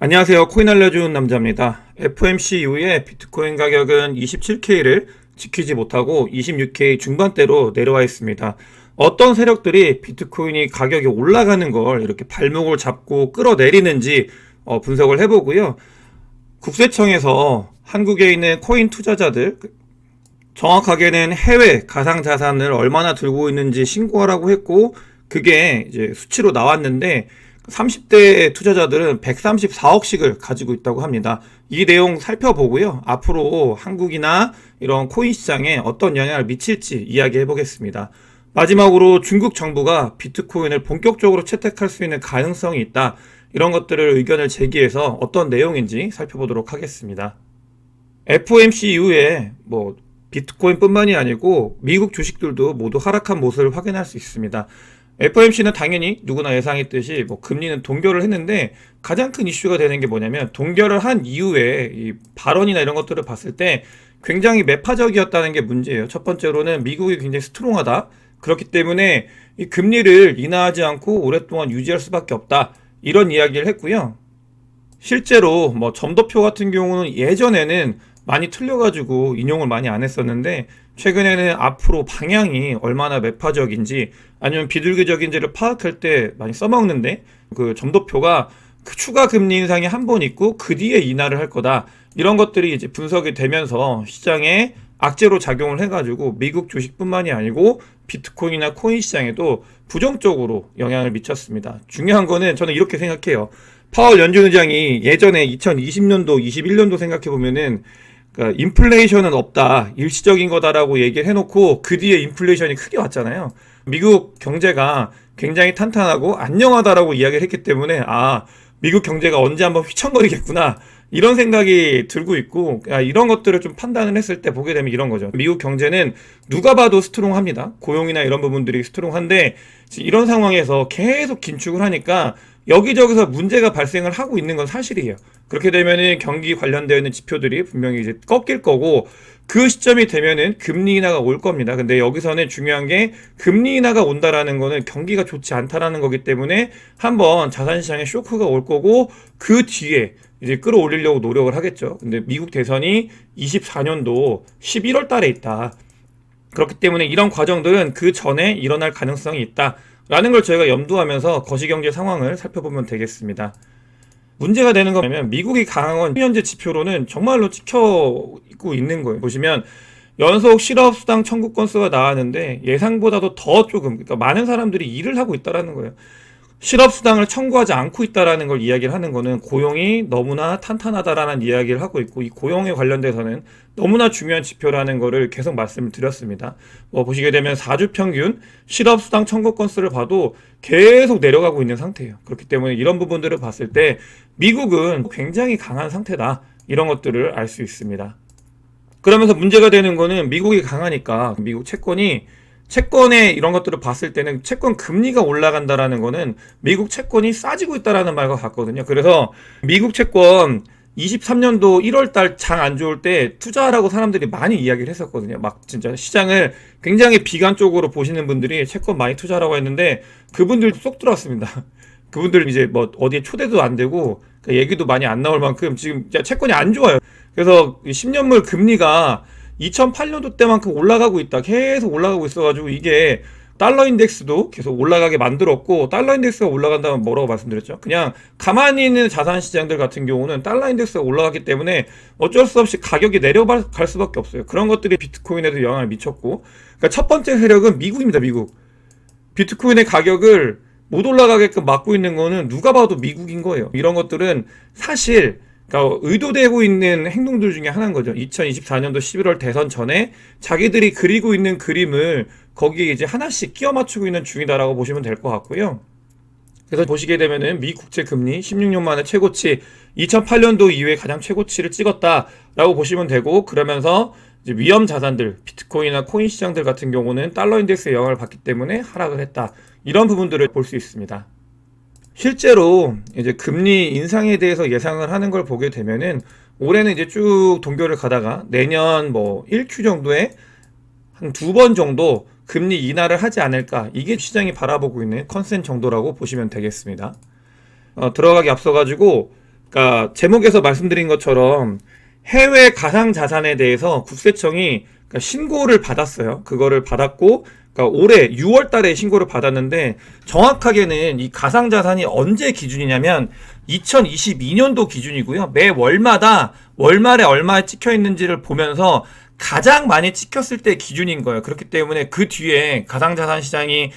안녕하세요. 코인 알려주는 남자입니다. FOMC 이후에 비트코인 가격은 27K를 지키지 못하고 26K 중반대로 내려와 있습니다. 어떤 세력들이 비트코인이 가격이 올라가는 걸 이렇게 발목을 잡고 끌어내리는지 분석을 해보고요. 국세청에서 한국에 있는 코인 투자자들, 정확하게는 해외 가상자산을 얼마나 들고 있는지 신고하라고 했고, 그게 이제 수치로 나왔는데 30대 투자자들은 134억씩을 가지고 있다고 합니다. 이 내용 살펴보고요. 앞으로 한국이나 이런 코인 시장에 어떤 영향을 미칠지 이야기해 보겠습니다. 마지막으로 중국 정부가 비트코인을 본격적으로 채택할 수 있는 가능성이 있다. 이런 것들을 의견을 제기해서 어떤 내용인지 살펴보도록 하겠습니다. FOMC 이후에 비트코인뿐만이 아니고 미국 주식들도 모두 하락한 모습을 확인할 수 있습니다. FOMC는 당연히 누구나 예상했듯이 금리는 동결을 했는데, 가장 큰 이슈가 되는 게 뭐냐면 동결을 한 이후에 이 발언이나 이런 것들을 봤을 때 굉장히 매파적이었다는 게 문제예요. 첫 번째로는 미국이 굉장히 스트롱하다. 그렇기 때문에 이 금리를 인하하지 않고 오랫동안 유지할 수밖에 없다. 이런 이야기를 했고요. 실제로 점도표 같은 경우는 예전에는 많이 틀려가지고 인용을 많이 안 했었는데, 최근에는 앞으로 방향이 얼마나 매파적인지 아니면 비둘기적인지를 파악할 때 많이 써먹는데, 그 점도표가 그 추가 금리 인상이 한 번 있고 그 뒤에 인하를 할 거다, 이런 것들이 이제 분석이 되면서 시장에 악재로 작용을 해가지고 미국 주식뿐만이 아니고 비트코인이나 코인 시장에도 부정적으로 영향을 미쳤습니다. 중요한 거는 저는 이렇게 생각해요. 파월 연준 의장이 예전에 2020년도, 21년도 생각해보면은, 그러니까 인플레이션은 없다, 일시적인 거다라고 얘기를 해놓고 그 뒤에 인플레이션이 크게 왔잖아요. 미국 경제가 굉장히 탄탄하고 안녕하다라고 이야기를 했기 때문에, 미국 경제가 언제 한번 휘청거리겠구나, 이런 생각이 들고 있고, 이런 것들을 좀 판단을 했을 때 보게 되면 이런 거죠. 미국 경제는 누가 봐도 스트롱합니다. 고용이나 이런 부분들이 스트롱한데, 이런 상황에서 계속 긴축을 하니까 여기저기서 문제가 발생을 하고 있는 건 사실이에요. 그렇게 되면은 경기 관련되어 있는 지표들이 분명히 이제 꺾일 거고, 그 시점이 되면은 금리 인하가 올 겁니다. 근데 여기서는 중요한 게, 금리 인하가 온다라는 거는 경기가 좋지 않다라는 거기 때문에 한번 자산시장에 쇼크가 올 거고, 그 뒤에 이제 끌어올리려고 노력을 하겠죠. 근데 미국 대선이 24년도 11월 달에 있다. 그렇기 때문에 이런 과정들은 그 전에 일어날 가능성이 있다 라는 걸 저희가 염두하면서 거시경제 상황을 살펴보면 되겠습니다. 문제가 되는 거냐면, 미국이 강한 건 현재 지표로는 정말로 찍혀있고 있는 거예요. 보시면 연속 실업수당 청구 건수가 나왔는데 예상보다도 더 조금, 그러니까 많은 사람들이 일을 하고 있다라는 거예요. 실업수당을 청구하지 않고 있다라는 걸 이야기를 하는 거는 고용이 너무나 탄탄하다라는 이야기를 하고 있고, 이 고용에 관련돼서는 너무나 중요한 지표라는 거를 계속 말씀을 드렸습니다. 보시게 되면 4주 평균 실업수당 청구 건수를 봐도 계속 내려가고 있는 상태예요. 그렇기 때문에 이런 부분들을 봤을 때 미국은 굉장히 강한 상태다, 이런 것들을 알 수 있습니다. 그러면서 문제가 되는 거는, 미국이 강하니까 미국 채권의 이런 것들을 봤을 때는 채권 금리가 올라간다라는 거는 미국 채권이 싸지고 있다라는 말과 같거든요. 그래서 미국 채권 23년도 1월 달 장 안 좋을 때 투자하라고 사람들이 많이 이야기를 했었거든요. 막 진짜 시장을 굉장히 비관적으로 보시는 분들이 채권 많이 투자하라고 했는데, 그분들도 쏙 들어왔습니다. 그분들 이제 어디에 초대도 안 되고 얘기도 많이 안 나올 만큼 지금 채권이 안 좋아요. 그래서 10년물 금리가 2008년도 때만큼 올라가고 있다. 계속 올라가고 있어가지고, 이게 달러 인덱스도 계속 올라가게 만들었고, 달러 인덱스가 올라간다면 뭐라고 말씀드렸죠? 그냥 가만히 있는 자산 시장들 같은 경우는 달러 인덱스가 올라가기 때문에 어쩔 수 없이 가격이 내려갈 수밖에 없어요. 그런 것들이 비트코인에도 영향을 미쳤고, 그러니까 첫 번째 세력은 미국입니다. 미국. 비트코인의 가격을 못 올라가게끔 막고 있는 거는 누가 봐도 미국인 거예요. 이런 것들은 사실, 그러니까 의도되고 있는 행동들 중에 하나인 거죠. 2024년도 11월 대선 전에 자기들이 그리고 있는 그림을 거기에 이제 하나씩 끼워 맞추고 있는 중이다라고 보시면 될 것 같고요. 그래서 보시게 되면은 미 국채 금리 16년 만에 최고치, 2008년도 이후에 가장 최고치를 찍었다라고 보시면 되고, 그러면서 이제 위험 자산들, 비트코인이나 코인 시장들 같은 경우는 달러 인덱스의 영향을 받기 때문에 하락을 했다. 이런 부분들을 볼 수 있습니다. 실제로 이제 금리 인상에 대해서 예상을 하는 걸 보게 되면은, 올해는 이제 쭉 동결을 가다가 내년 1Q 정도에 한 2번 정도 금리 인하를 하지 않을까, 이게 시장이 바라보고 있는 컨센 정도라고 보시면 되겠습니다. 들어가기 앞서가지고 그러니까 제목에서 말씀드린 것처럼 해외 가상자산에 대해서 국세청이 그러니까 신고를 받았어요. 그거를 받았고, 그러니까 올해 6월 달에 신고를 받았는데, 정확하게는 이 가상자산이 언제 기준이냐면 2022년도 기준이고요. 매 월마다 월말에 얼마에 찍혀 있는지를 보면서 가장 많이 찍혔을 때 기준인 거예요. 그렇기 때문에 그 뒤에 가상자산 시장이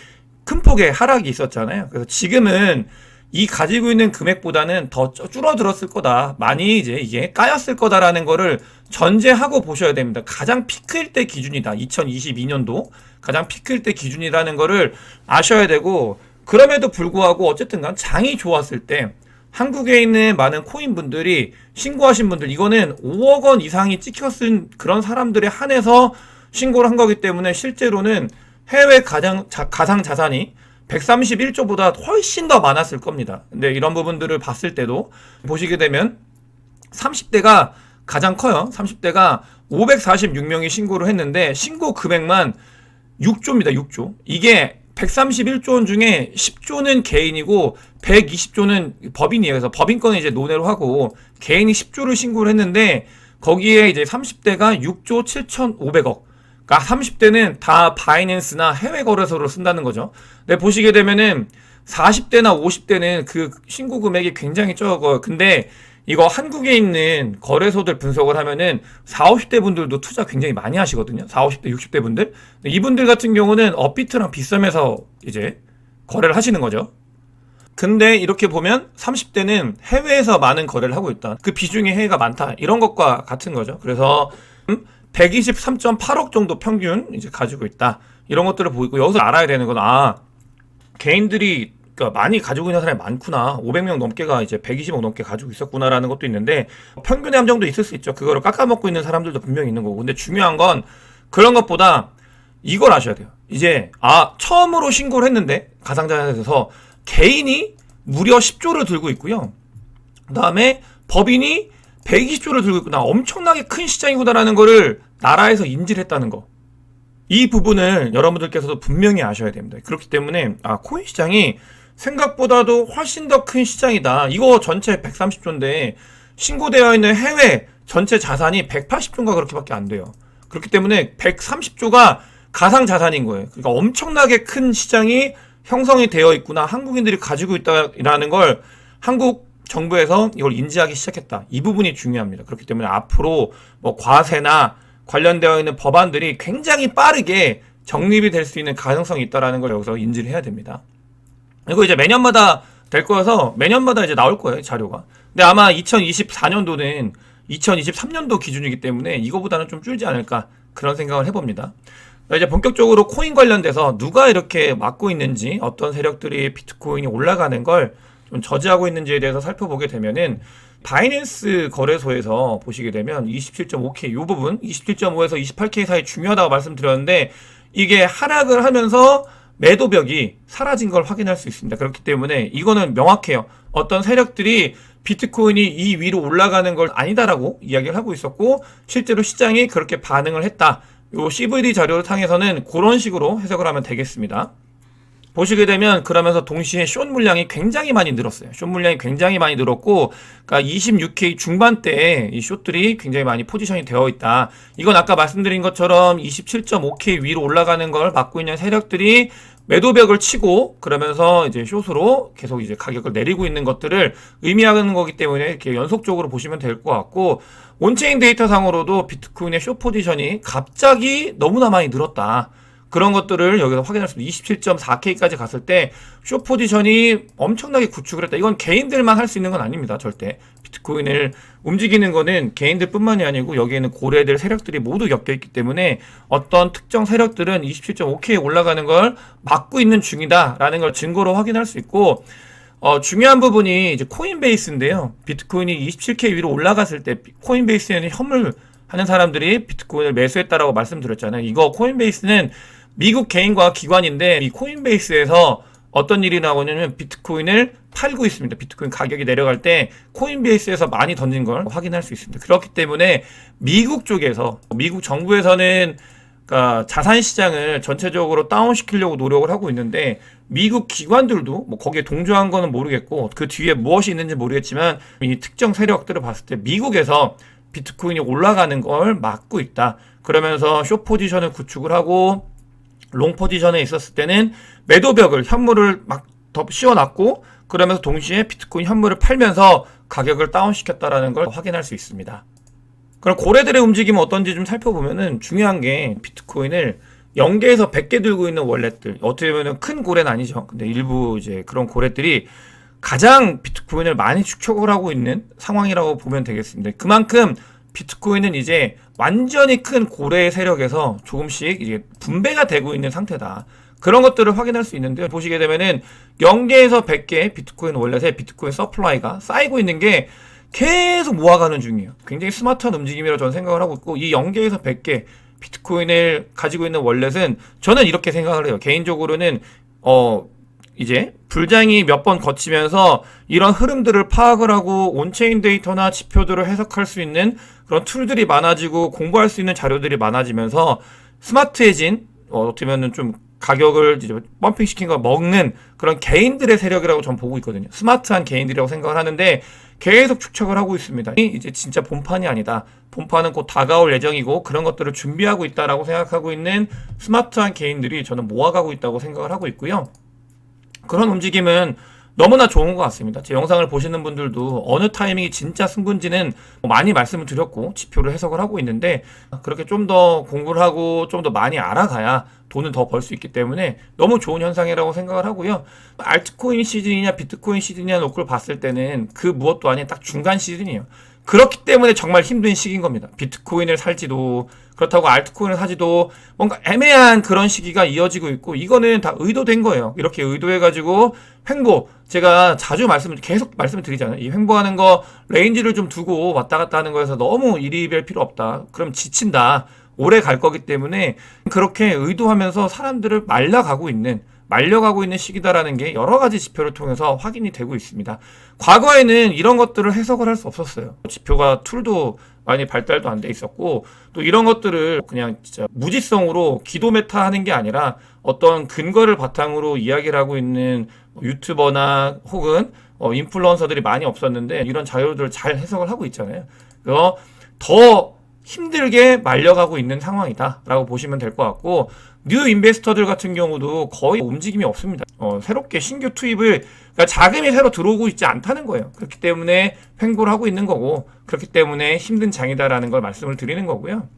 큰 폭의 하락이 있었잖아요. 그래서 지금은 이 가지고 있는 금액보다는 더 줄어들었을 거다. 많이 이제 이게 까였을 거다라는 거를 전제하고 보셔야 됩니다. 가장 피크일 때 기준이다. 2022년도 가장 피크일 때 기준이라는 거를 아셔야 되고, 그럼에도 불구하고 어쨌든 간 장이 좋았을 때 한국에 있는 많은 코인분들이 신고하신 분들, 이거는 5억 원 이상이 찍혔은 그런 사람들에 한해서 신고를 한 거기 때문에 실제로는 해외 가상 자산이 131조보다 훨씬 더 많았을 겁니다. 근데 이런 부분들을 봤을 때도 보시게 되면 30대가 가장 커요. 30대가 546명이 신고를 했는데 신고 금액만 6조입니다. 6조. 이게 131조 원 중에 10조는 개인이고 120조는 법인이에요. 그래서 법인권은 이제 논외로 하고 개인이 10조를 신고를 했는데 거기에 이제 30대가 6조 7,500억. 그러니까 30대는 다 바이낸스나 해외 거래소를 쓴다는 거죠. 근데 보시게 되면은 40대나 50대는 그 신고 금액이 굉장히 적어요. 근데 이거 한국에 있는 거래소들 분석을 하면은 40, 50대 분들도 투자 굉장히 많이 하시거든요. 40, 50대, 60대 분들. 이분들 같은 경우는 업비트랑 빗썸에서 이제 거래를 하시는 거죠. 근데 이렇게 보면 30대는 해외에서 많은 거래를 하고 있다. 그 비중이 해외가 많다. 이런 것과 같은 거죠. 그래서 123.8억 정도 평균 이제 가지고 있다. 이런 것들을 보이고, 여기서 알아야 되는 건, 개인들이 그러니까 많이 가지고 있는 사람이 많구나. 500명 넘게가 이제 120억 넘게 가지고 있었구나라는 것도 있는데, 평균의 함정도 있을 수 있죠. 그거를 깎아먹고 있는 사람들도 분명히 있는 거고. 근데 중요한 건 그런 것보다 이걸 아셔야 돼요. 이제 처음으로 신고를 했는데 가상자산에서 개인이 무려 10조를 들고 있고요. 그다음에 법인이 120조를 들고 있구나. 엄청나게 큰 시장이구나라는 거를 나라에서 인지를 했다는 거. 이 부분을 여러분들께서도 분명히 아셔야 됩니다. 그렇기 때문에 코인 시장이 생각보다도 훨씬 더 큰 시장이다. 이거 전체 130조인데 신고되어 있는 해외 전체 자산이 180조인가 그렇게밖에 안 돼요. 그렇기 때문에 130조가 가상 자산인 거예요. 그러니까 엄청나게 큰 시장이 형성이 되어 있구나. 한국인들이 가지고 있다라는 걸 한국 정부에서 이걸 인지하기 시작했다. 이 부분이 중요합니다. 그렇기 때문에 앞으로 뭐 과세나 관련되어 있는 법안들이 굉장히 빠르게 정립이 될 수 있는 가능성이 있다라는 걸 여기서 인지를 해야 됩니다. 이거 이제 매년마다 될 거여서 매년마다 이제 나올 거예요, 자료가. 근데 아마 2024년도는 2023년도 기준이기 때문에 이거보다는 좀 줄지 않을까 그런 생각을 해봅니다. 이제 본격적으로 코인 관련돼서 누가 이렇게 막고 있는지, 어떤 세력들이 비트코인이 올라가는 걸 좀 저지하고 있는지에 대해서 살펴보게 되면은 바이낸스 거래소에서 보시게 되면 27.5K 이 부분 27.5에서 28K 사이 중요하다고 말씀드렸는데, 이게 하락을 하면서 매도벽이 사라진 걸 확인할 수 있습니다. 그렇기 때문에 이거는 명확해요. 어떤 세력들이 비트코인이 이 위로 올라가는 걸 아니다라고 이야기를 하고 있었고, 실제로 시장이 그렇게 반응을 했다. 요 CVD 자료를 통해서는 그런 식으로 해석을 하면 되겠습니다. 보시게 되면 그러면서 동시에 숏 물량이 굉장히 많이 늘었어요. 숏 물량이 굉장히 많이 늘었고, 그러니까 26K 중반대에 이 숏들이 굉장히 많이 포지션이 되어 있다. 이건 아까 말씀드린 것처럼 27.5K 위로 올라가는 걸 막고 있는 세력들이 매도벽을 치고 그러면서 이제 숏으로 계속 이제 가격을 내리고 있는 것들을 의미하는 거기 때문에 이렇게 연속적으로 보시면 될 것 같고, 온체인 데이터 상으로도 비트코인의 숏 포지션이 갑자기 너무나 많이 늘었다. 그런 것들을 여기서 확인할 수 있습니다. 27.4K까지 갔을 때 숏 포지션이 엄청나게 구축을 했다. 이건 개인들만 할 수 있는 건 아닙니다. 절대. 비트코인을 움직이는 거는 개인들 뿐만이 아니고 여기에는 고래들 세력들이 모두 엮여 있기 때문에 어떤 특정 세력들은 27.5K에 올라가는 걸 막고 있는 중이다라는 걸 증거로 확인할 수 있고, 중요한 부분이 이제 코인베이스인데요. 비트코인이 27K 위로 올라갔을 때 코인베이스에는 현물하는 사람들이 비트코인을 매수했다라고 말씀드렸잖아요. 이거 코인베이스는 미국 개인과 기관인데, 이 코인베이스에서 어떤 일이 나오냐면 비트코인을 팔고 있습니다. 비트코인 가격이 내려갈 때 코인베이스에서 많이 던진 걸 확인할 수 있습니다. 그렇기 때문에 미국 쪽에서, 미국 정부에서는 그러니까 자산 시장을 전체적으로 다운시키려고 노력을 하고 있는데 미국 기관들도 뭐 거기에 동조한 거는 모르겠고 그 뒤에 무엇이 있는지 모르겠지만 이 특정 세력들을 봤을 때 미국에서 비트코인이 올라가는 걸 막고 있다. 그러면서 숏 포지션을 구축을 하고 롱 포지션에 있었을 때는 매도벽을 현물을 막 더 씌워놨고 그러면서 동시에 비트코인 현물을 팔면서 가격을 다운시켰다라는 걸 확인할 수 있습니다. 그럼 고래들의 움직임은 어떤지 좀 살펴보면은 중요한 게 비트코인을 0개에서 100개 들고 있는 월렛들 어떻게 보면 큰 고래는 아니죠. 근데 일부 이제 그런 고래들이 가장 비트코인을 많이 축적을 하고 있는 상황이라고 보면 되겠습니다. 그만큼 비트코인은 이제 완전히 큰 고래 세력에서 조금씩 이제 분배가 되고 있는 상태다. 그런 것들을 확인할 수 있는데 보시게 되면은 0개에서 100개 비트코인 월렛에 비트코인 서플라이가 쌓이고 있는 게 계속 모아가는 중이에요. 굉장히 스마트한 움직임이라고 저는 생각을 하고 있고 이 0개에서 100개 비트코인을 가지고 있는 월렛은 저는 이렇게 생각을 해요. 개인적으로는 이제 불장이 몇 번 거치면서 이런 흐름들을 파악을 하고 온체인 데이터나 지표들을 해석할 수 있는 그런 툴들이 많아지고 공부할 수 있는 자료들이 많아지면서 스마트해진 어떻게 보면 좀 가격을 이제 펌핑 시킨 거 먹는 그런 개인들의 세력이라고 전 보고 있거든요. 스마트한 개인들이라고 생각을 하는데 계속 축적을 하고 있습니다. 이제 진짜 본판이 아니다. 본판은 곧 다가올 예정이고 그런 것들을 준비하고 있다라고 생각하고 있는 스마트한 개인들이 저는 모아가고 있다고 생각을 하고 있고요. 그런 움직임은 너무나 좋은 것 같습니다. 제 영상을 보시는 분들도 어느 타이밍이 진짜 승부인지는 많이 말씀을 드렸고 지표를 해석을 하고 있는데 그렇게 좀 더 공부를 하고 좀 더 많이 알아가야 돈을 더 벌 수 있기 때문에 너무 좋은 현상이라고 생각을 하고요. 알트코인 시즌이냐 비트코인 시즌이냐 놓고 봤을 때는 그 무엇도 아닌 딱 중간 시즌이에요. 그렇기 때문에 정말 힘든 시기인 겁니다. 비트코인을 살지도 그렇다고 알트코인을 사지도 뭔가 애매한 그런 시기가 이어지고 있고 이거는 다 의도된 거예요. 이렇게 의도해가지고 횡보 제가 자주 계속 말씀을 드리잖아요. 이 횡보하는 거 레인지를 좀 두고 왔다 갔다 하는 거에서 너무 일희별 필요 없다. 그럼 지친다. 오래 갈 거기 때문에 그렇게 의도하면서 사람들을 말려가고 있는 시기다라는 게 여러 가지 지표를 통해서 확인이 되고 있습니다. 과거에는 이런 것들을 해석을 할 수 없었어요. 지표가 툴도 많이 발달도 안 돼 있었고 또 이런 것들을 그냥 진짜 무지성으로 기도 메타 하는 게 아니라 어떤 근거를 바탕으로 이야기를 하고 있는 유튜버나 혹은 인플루언서들이 많이 없었는데 이런 자료들을 잘 해석을 하고 있잖아요. 그래서 더 힘들게 말려가고 있는 상황이다라고 보시면 될 것 같고 뉴 인베스터들 같은 경우도 거의 움직임이 없습니다. 새롭게 신규 투입을 그러니까 자금이 새로 들어오고 있지 않다는 거예요. 그렇기 때문에 횡보를 하고 있는 거고 그렇기 때문에 힘든 장이다라는 걸 말씀을 드리는 거고요.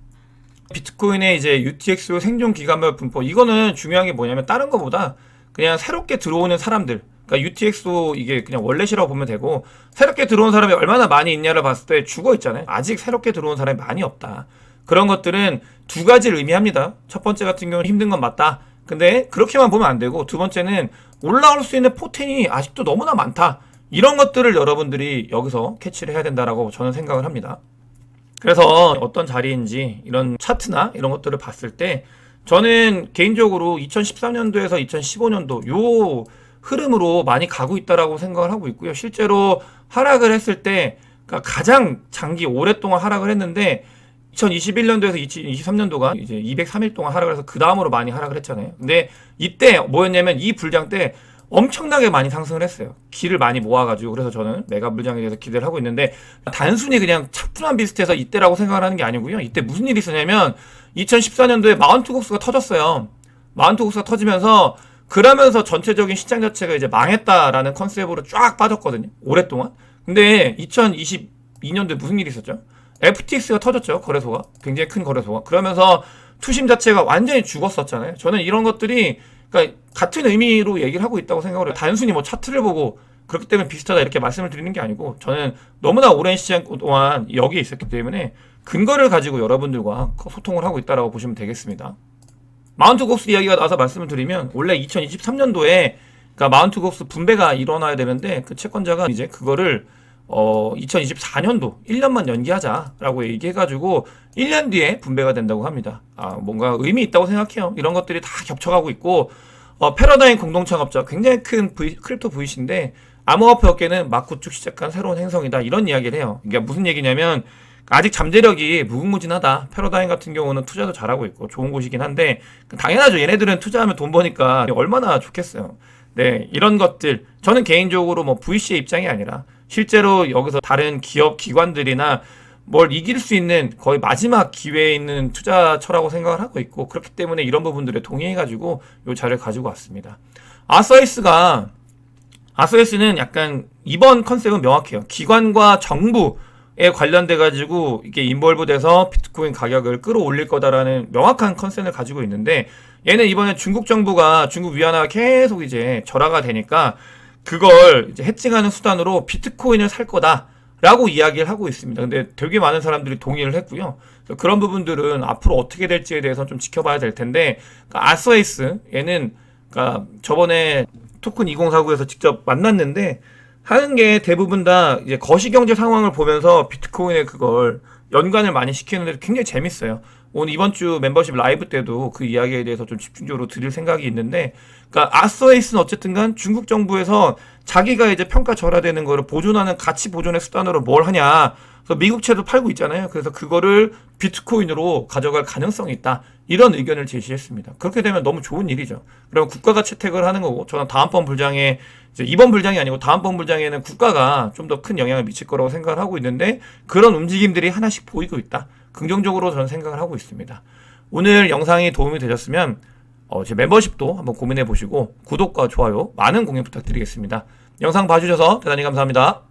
비트코인의 이제 UTXO 생존 기간별 분포 이거는 중요한 게 뭐냐면 다른 거보다 그냥 새롭게 들어오는 사람들 그러니까 UTXO 이게 그냥 월렛이라고 보면 되고 새롭게 들어온 사람이 얼마나 많이 있냐를 봤을 때 죽어 있잖아요. 아직 새롭게 들어온 사람이 많이 없다. 그런 것들은 두 가지를 의미합니다. 첫 번째 같은 경우는 힘든 건 맞다. 근데 그렇게만 보면 안 되고 두 번째는 올라올 수 있는 포텐이 아직도 너무나 많다. 이런 것들을 여러분들이 여기서 캐치를 해야 된다라고 저는 생각을 합니다. 그래서 어떤 자리인지 이런 차트나 이런 것들을 봤을 때 저는 개인적으로 2013년도에서 2015년도 요 흐름으로 많이 가고 있다라고 생각을 하고 있고요. 실제로 하락을 했을 때 그러니까 가장 장기 오랫동안 하락을 했는데 2021년도에서 2023년도가 이제 203일 동안 하락을 해서 그 다음으로 많이 하락을 했잖아요. 근데 이때 뭐였냐면 이 불장 때 엄청나게 많이 상승을 했어요. 기를 많이 모아가지고 그래서 저는 메가 불장에 대해서 기대를 하고 있는데 단순히 그냥 차분한 비슷해서 이때라고 생각을 하는 게 아니고요. 이때 무슨 일이 있었냐면 2014년도에 마운트 곡스가 터졌어요. 마운트 곡스가 터지면서 그러면서 전체적인 시장 자체가 이제 망했다라는 컨셉으로 쫙 빠졌거든요. 오랫동안. 근데 2022년도에 무슨 일이 있었죠? FTX가 터졌죠. 거래소가. 굉장히 큰 거래소가. 그러면서 투심 자체가 완전히 죽었었잖아요. 저는 이런 것들이 그러니까 같은 의미로 얘기를 하고 있다고 생각을 해요. 단순히 뭐 차트를 보고 그렇기 때문에 비슷하다 이렇게 말씀을 드리는 게 아니고 저는 너무나 오랜 시간 동안 여기에 있었기 때문에 근거를 가지고 여러분들과 소통을 하고 있다라고 보시면 되겠습니다. 마운트 곡스 이야기가 나와서 말씀을 드리면 원래 2023년도에 그러니까 마운트 곡스 분배가 일어나야 되는데 그 채권자가 이제 그거를 2024년도 1년만 연기하자라고 얘기해가지고 1년 뒤에 분배가 된다고 합니다. 뭔가 의미 있다고 생각해요. 이런 것들이 다 겹쳐가고 있고 패러다임 공동창업자 굉장히 큰 크립토 VC인데 암호화폐 업계는 막 구축 시작한 새로운 행성이다 이런 이야기를 해요. 이게 무슨 얘기냐면 아직 잠재력이 무궁무진하다. 패러다임 같은 경우는 투자도 잘하고 있고 좋은 곳이긴 한데 당연하죠. 얘네들은 투자하면 돈 버니까 얼마나 좋겠어요. 네, 이런 것들 저는 개인적으로 뭐 VC의 입장이 아니라 실제로 여기서 다른 기업 기관들이나 뭘 이길 수 있는 거의 마지막 기회에 있는 투자처라고 생각을 하고 있고 그렇기 때문에 이런 부분들에 동의해가지고 이 자료를 가지고 왔습니다. 아서이스는 약간 이번 컨셉은 명확해요. 기관과 정부에 관련돼 가지고 이게 인볼브돼서 비트코인 가격을 끌어올릴 거다라는 명확한 컨셉을 가지고 있는데 얘는 이번에 중국 정부가 중국 위안화가 계속 이제 절하가 되니까 그걸 이제 해칭하는 수단으로 비트코인을 살 거다라고 이야기를 하고 있습니다. 근데 되게 많은 사람들이 동의를 했고요. 그런 부분들은 앞으로 어떻게 될지에 대해서 좀 지켜봐야 될 텐데 그러니까 아서이스 얘는 그러니까 저번에 토큰 2049에서 직접 만났는데 하는 게 대부분 다 이제 거시경제 상황을 보면서 비트코인에 그걸 연관을 많이 시키는데 굉장히 재밌어요. 오늘 이번 주 멤버십 라이브 때도 그 이야기에 대해서 좀 집중적으로 드릴 생각이 있는데, 그러니까 아서에이스는 어쨌든간 중국 정부에서 자기가 이제 평가 절하되는 거를 보존하는 가치 보존의 수단으로 뭘 하냐. 그래서 미국채도 팔고 있잖아요. 그래서 그거를 비트코인으로 가져갈 가능성이 있다. 이런 의견을 제시했습니다. 그렇게 되면 너무 좋은 일이죠. 그러면 국가가 채택을 하는 거고, 저는 다음번 불장에 이제 이번 불장이 아니고 다음번 불장에는 국가가 좀 더 큰 영향을 미칠 거라고 생각을 하고 있는데 그런 움직임들이 하나씩 보이고 있다. 긍정적으로 저는 생각을 하고 있습니다. 오늘 영상이 도움이 되셨으면 제 멤버십도 한번 고민해 보시고 구독과 좋아요 많은 공유 부탁드리겠습니다. 영상 봐주셔서 대단히 감사합니다.